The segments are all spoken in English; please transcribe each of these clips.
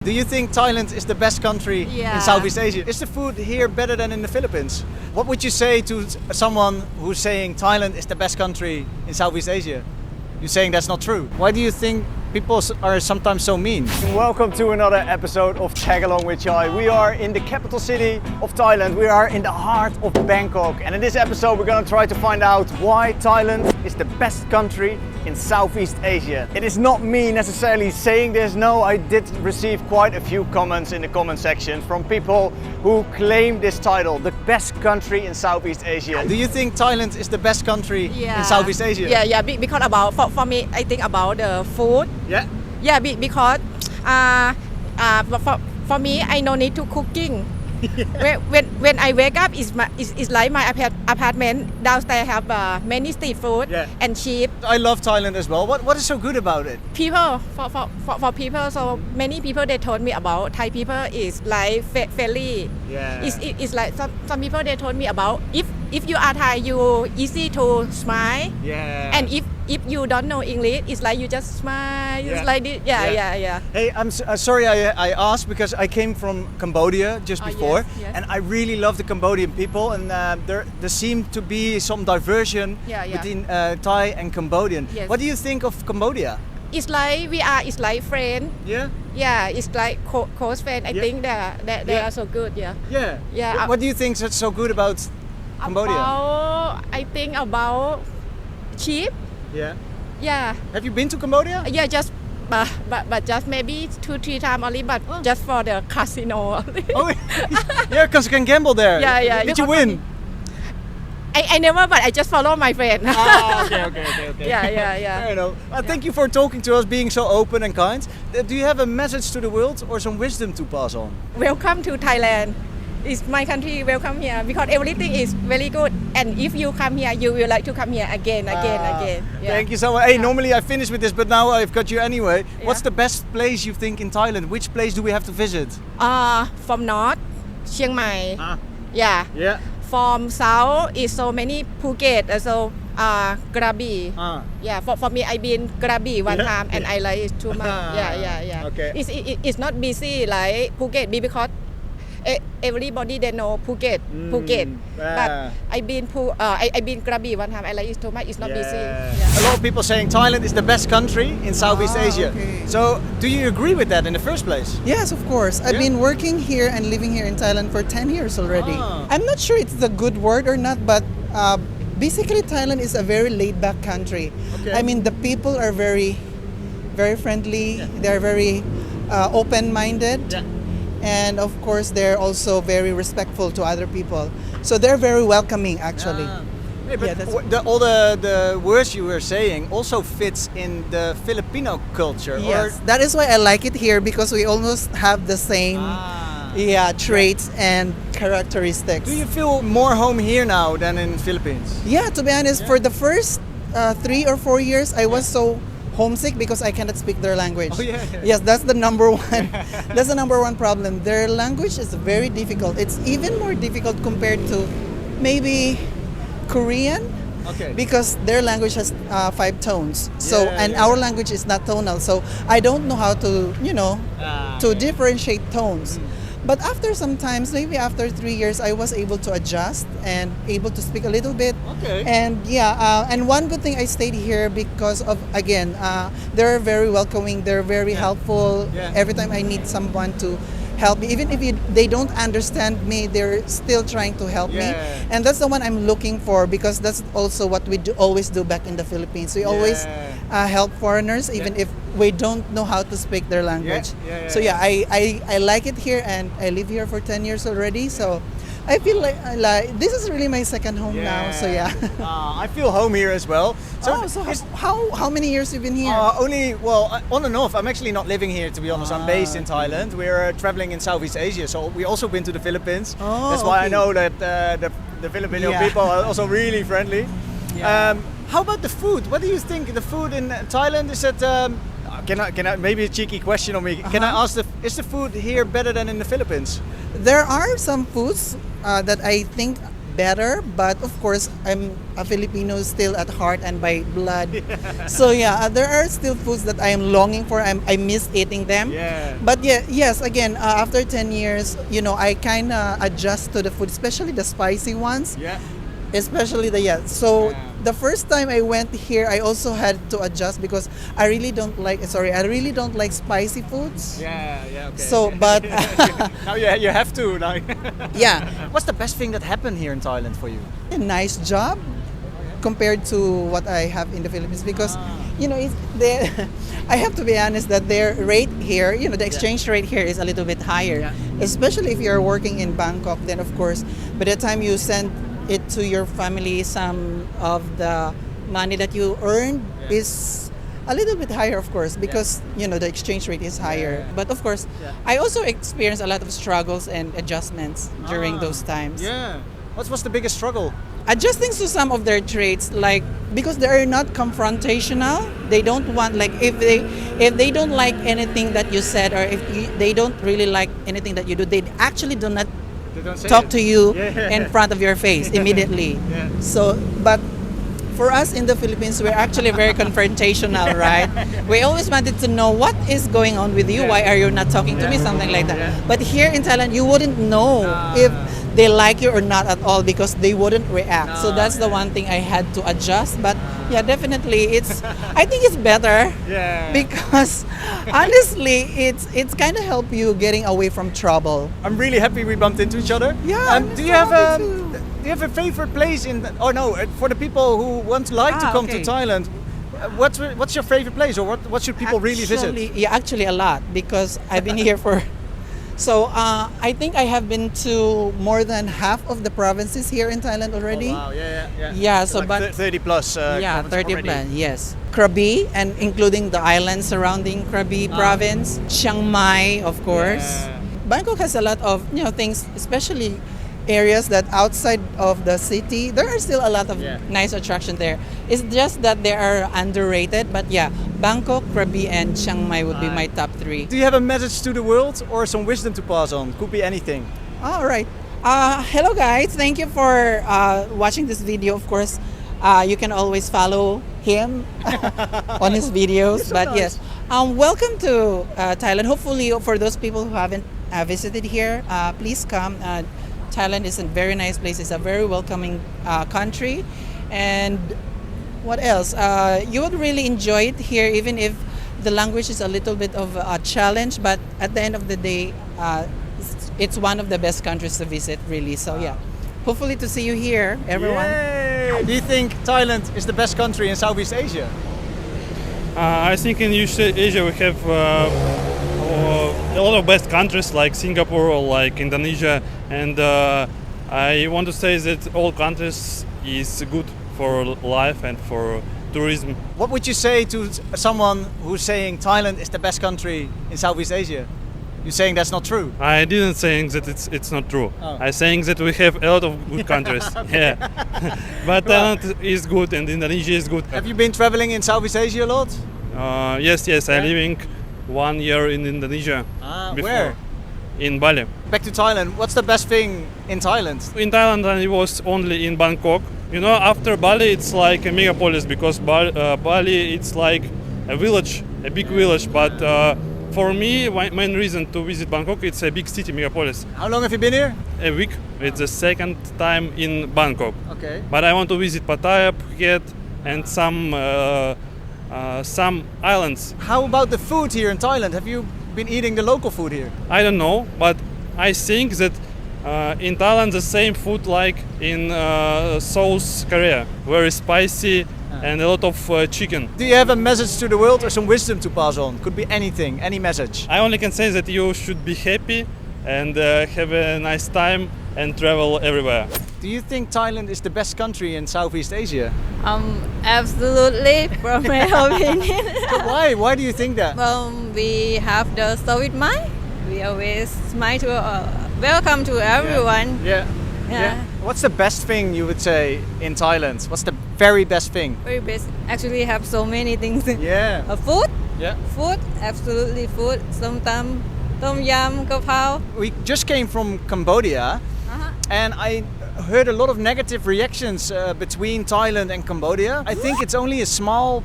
Do you think Thailand is the best country Yeah. in Southeast Asia? Is the food here better than in the Philippines? What would you say to someone who's saying Thailand is the best country in Southeast Asia? You're saying that's not true. Why do you think people are sometimes so mean? Welcome to another episode of Tag Along with Chai. We are in the capital city of Thailand. We are in the heart of Bangkok. And in this episode, we're going to try to find out why Thailand is the best country in Southeast Asia. It is not me necessarily saying this. No, I did receive quite a few comments in the comment section from people who claim this title, the best country in Southeast Asia. Do you think Thailand is the best country in Southeast Asia? Yeah. Because about for me, I think about the food. Yeah. Yeah, because for me, I no need to cooking. when I wake up, is like my apartment downstairs have many street food and cheap. I love Thailand as well. What is so good about it? People for people. So many people they told me about Thai people is like friendly. Yeah. It's like some people they told me about if you are Thai, you easy to smile. Yeah. And if you don't know English, it's like you just smile. It's like this. Yeah. Hey, I'm sorry I asked because I came from Cambodia just before, yes. and I really love the Cambodian people, and there seemed to be some diversion between Thai and Cambodian. Yes. What do you think of Cambodia? It's like it's like friends. Yeah. Yeah, it's like close friends. I think they are so good. Yeah. What do you think is so good about Cambodia? I think about cheap. Yeah. Yeah. Have you been to Cambodia? Yeah, just but just maybe 2-3 times only, but just for the casino only. Oh, yeah, because you can gamble there. Yeah. Did you win? I never, but I just follow my friend. Okay. Yeah. Fair enough. Thank you for talking to us, being so open and kind. Do you have a message to the world or some wisdom to pass on? Welcome to Thailand. It's my country. Welcome here because everything is very good. And if you come here, you will like to come here again. Yeah. Thank you so much. Hey, normally I finish with this, but now I've got you anyway. What's the best place you think in Thailand? Which place do we have to visit? From north, Chiang Mai. Yeah. From south is so many Phuket, also Krabi. Yeah, for me I been Krabi one time and I like it too much. Yeah. Okay. It's not busy like Phuket because everybody they know Phuket. But I been Krabi one time. I like it too much. It's not busy. A lot of people saying Thailand is the best country in Southeast Asia. Okay. So, do you agree with that in the first place? Yes, of course. I've been working here and living here in Thailand for 10 years already. I'm not sure it's the good word or not, but basically Thailand is a very laid-back country. Okay. I mean, the people are very, very friendly. They're very open-minded. Yeah. And of course, they're also very respectful to other people. So they're very welcoming, actually. Hey, but that's- all the words you were saying also fits in the Filipino culture. Yes, that is why I like it here because we almost have the same traits and characteristics. Do you feel more home here now than in Philippines? Yeah, to be honest, for the first 3 or 4 years, I was so homesick because I cannot speak their language. Oh, yeah. Yes, that's the number one. That's the number one problem. Their language is very difficult. It's even more difficult compared to maybe Korean. Okay. Because their language has 5 tones. So our language is not tonal. So I don't know how to, to differentiate tones. But after some times, maybe after 3 years, I was able to adjust and able to speak a little bit. Okay. And and one good thing I stayed here because of, again, they're very welcoming, they're very helpful. Yeah. Every time I need someone to help me, even if they don't understand me, they're still trying to help me. And that's the one I'm looking for because that's also what we always do back in the Philippines. We always help foreigners even if we don't know how to speak their language. So I like it here and I live here for 10 years already. So I feel like this is really my second home now. So I feel home here as well. So how many years you've been here? Only on and off. I'm actually not living here, to be honest. I'm based in Thailand. We're traveling in Southeast Asia, so we also been to the Philippines. That's why I know that the Filipino people are also really friendly. How about the food? What do you think? The food in Thailand is it? Can I maybe a cheeky question on me? Can I ask is the food here better than in the Philippines? There are some foods that I think better, but of course I'm a Filipino still at heart and by blood. So yeah, there are still foods that I am longing for. I miss eating them. Yeah. But yeah, yes, again, after 10 years, I kind of adjust to the food, especially the spicy ones. Yeah. Especially so Yeah. the first time I went here, I also had to adjust because I really don't like spicy foods. Yeah. Okay. So but Now you have to like. yeah, What's the best thing that happened here in Thailand for you? a nice job compared to what I have in the Philippines because it's I have to be honest that their rate here, the exchange rate here is a little bit higher, especially if you're working in Bangkok. Then of course, by the time you send it to your family, some of the money that you earned is a little bit higher, of course, because the exchange rate is higher. But of course, I also experienced a lot of struggles and adjustments during those times. Yeah. What's the biggest struggle? Adjusting to some of their traits, like because they are not confrontational, they don't want if they don't like anything that you said, or if they don't really like anything that you do, they actually do not They don't say talk it. to you Yeah. in front of your face immediately. Yeah. So, but for us in the Philippines, we're actually very confrontational, right? We always wanted to know what is going on with you. Yeah. Why are you not talking to me? Something like that. Yeah. But here in Thailand, you wouldn't know if they like you or not at all because they wouldn't react. So that's the one thing I had to adjust. But yeah, definitely, I think it's better. Yeah. Because honestly, it's kind of help you getting away from trouble. I'm really happy we bumped into each other. Yeah, Do I'm you have so a happy too. Do you have a favorite place in? Oh no, for the people who want to come okay. to Thailand, what's your favorite place, or what should people really visit? Yeah, actually a lot because I've been here for. So I think I have been to more than half of the provinces here in Thailand already. Oh, wow, yeah. Yeah, so like but 30 plus. yeah, provinces 30 already. plan, yes. Krabi and including the islands surrounding Krabi province, Chiang Mai, of course. Yeah. Bangkok has a lot of things, especially areas that outside of the city, there are still a lot of nice attraction there. It's just that they are underrated, but yeah, Bangkok, Krabi, and Chiang Mai would be my top 3. Do you have a message to the world or some wisdom to pass on? Could be anything. All right. Hello guys, thank you for watching this video. Of course, you can always follow him on his videos. So but nice. yes, welcome to Thailand. Hopefully, for those people who haven't visited here, please come. Thailand is a very nice place. It's a very welcoming country. And what else? You would really enjoy it here, even if the language is a little bit of a challenge. But at the end of the day, it's one of the best countries to visit, really. So yeah, hopefully to see you here, everyone. Yay! Do you think Thailand is the best country in Southeast Asia? I think in Asia we have a lot of best countries like Singapore or like Indonesia, and I want to say that all countries is good for life and for tourism. What would you say to someone who's saying Thailand is the best country in Southeast Asia? You're saying that's not true? I didn't saying that it's not true. Oh. I'm saying that we have a lot of good countries. Yeah, but Thailand is good and Indonesia is good. Have you been traveling in Southeast Asia a lot? Yes. I'm living 1 year in Indonesia. Before. Where? In Bali. Back to Thailand. What's the best thing in Thailand? In Thailand, I was only in Bangkok. After Bali, it's like a megapolis because Bali, it's like a village, a big village. But for me, my main reason to visit Bangkok, it's a big city, megapolis. How long have you been here? A week. It's the second time in Bangkok. Okay. But I want to visit Pattaya, Phuket, and some islands. How about the food here in Thailand? Have you been eating the local food here? I don't know, but I think that in Thailand the same food like in South Korea, very spicy and a lot of chicken. Do you have a message to the world or some wisdom to pass on? Could be anything, any message. I only can say that you should be happy and have a nice time and travel everywhere. Do you think Thailand is the best country in Southeast Asia? Absolutely, from my opinion. But why? Why do you think that? We have the service mind. We always smile to welcome to everyone. Yeah. What's the best thing you would say in Thailand? What's the very best thing? Very best. Actually, have so many things. Yeah. Food. Yeah. Food. Absolutely food. Tom yum, kapao. We just came from Cambodia, and heard a lot of negative reactions between Thailand and Cambodia. I think it's only a small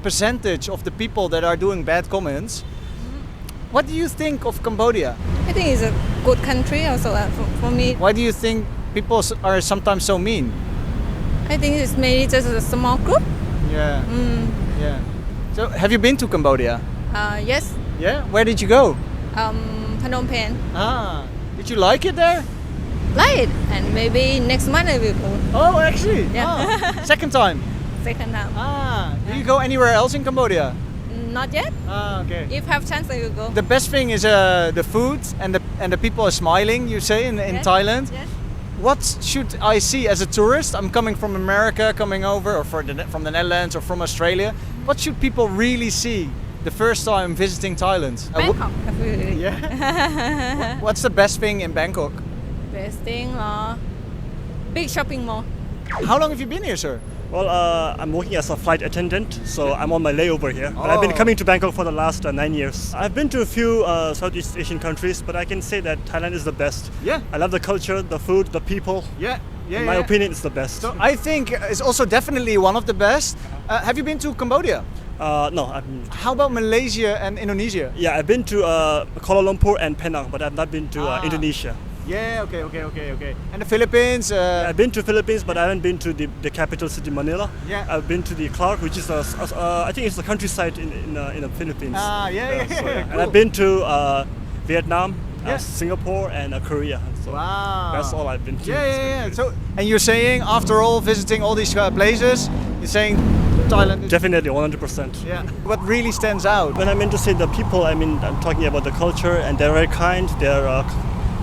percentage of the people that are doing bad comments. What do you think of Cambodia? I think it's a good country also for me. Why do you think people are sometimes so mean? I think it's maybe just a small group. Yeah. Yeah. So have you been to Cambodia? Yes, Yeah. Where did you go? Phnom Penh. Did you like it there? Like it, and maybe next month I will go. Oh, actually. Yeah. Second time. Second time. Do you go anywhere else in Cambodia? Not yet. Okay. If have chance, I will go. The best thing is the food and the people are smiling. You say in Yes. Thailand. Yes. What should I see as a tourist? I'm coming from America, coming over, or from the Netherlands or from Australia. What should people really see the first time visiting Thailand? Bangkok. Absolutely. Yeah. What's the best thing in Bangkok? Best thing, big shopping mall. How long have you been here, sir? Well, I'm working as a flight attendant, so I'm on my layover here. But I've been coming to Bangkok for the last 9 years. I've been to a few Southeast Asian countries, but I can say that Thailand is the best. Yeah. I love the culture, the food, the people. Yeah. In my opinion, it's the best. So I think it's also definitely one of the best. Have you been to Cambodia? No, How about Malaysia and Indonesia? I've been to Kuala Lumpur and Penang, but I've not been to Indonesia. Yeah, okay. And the Philippines? I've been to Philippines, but I haven't been to the capital city, Manila. Yeah. I've been to the Clark, which is I think it's the countryside in the Philippines. Cool. And I've been to Vietnam, Yes. Singapore, and Korea. So Wow. that's all I've been to. Yeah. So, and you're saying after all visiting all these places, you're saying Thailand is Definitely 100%. Yeah. What really stands out? When I mean to say the people, I mean I'm talking about the culture, and they're very kind. They're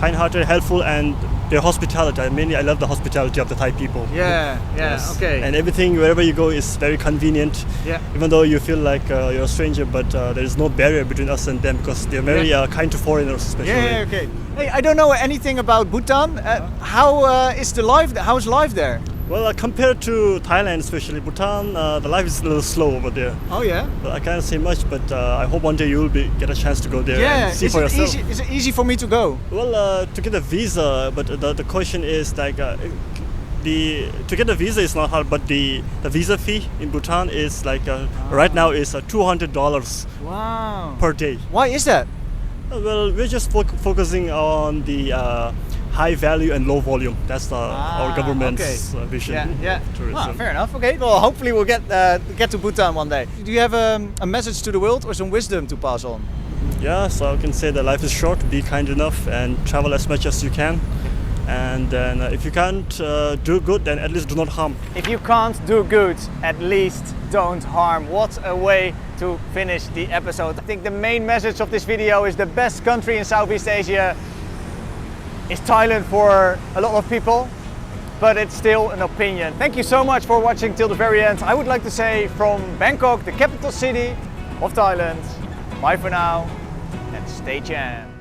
kind-hearted, helpful, and their hospitality. I love the hospitality of the Thai people. Yeah. Yes. Okay. And everything, wherever you go, is very convenient. Yeah. Even though you feel like you're a stranger, but there is no barrier between us and them because they're very kind to foreigners, especially. Yeah. Okay. Hey, I don't know anything about Bhutan. How's life there? Well, compared to Thailand, especially Bhutan, the life is a little slow over there. Oh yeah. But I can't say much, but I hope one day you will get a chance to go there and see is for it yourself. easy? Is it easy for me to go? Well, to get a visa, but the question is like to get a visa is not hard, but the visa fee in Bhutan is like right now is $200 Wow. per day. Why is that? Well, we're just focusing on the high value and low volume. That's our government's vision. Yeah. of tourism. Fair enough. Okay. Well, hopefully we'll get to Bhutan one day. Do you have a message to the world or some wisdom to pass on? Yeah, so I can say that life is short. Be kind enough and travel as much as you can. And then if you can't do good, then at least do not harm. If you can't do good, at least don't harm. What a way to finish the episode. I think the main message of this video is the best country in Southeast Asia is Thailand for a lot of people, but it's still an opinion. Thank you so much for watching till the very end. I would like to say from Bangkok, the capital city of Thailand, bye for now and stay tuned.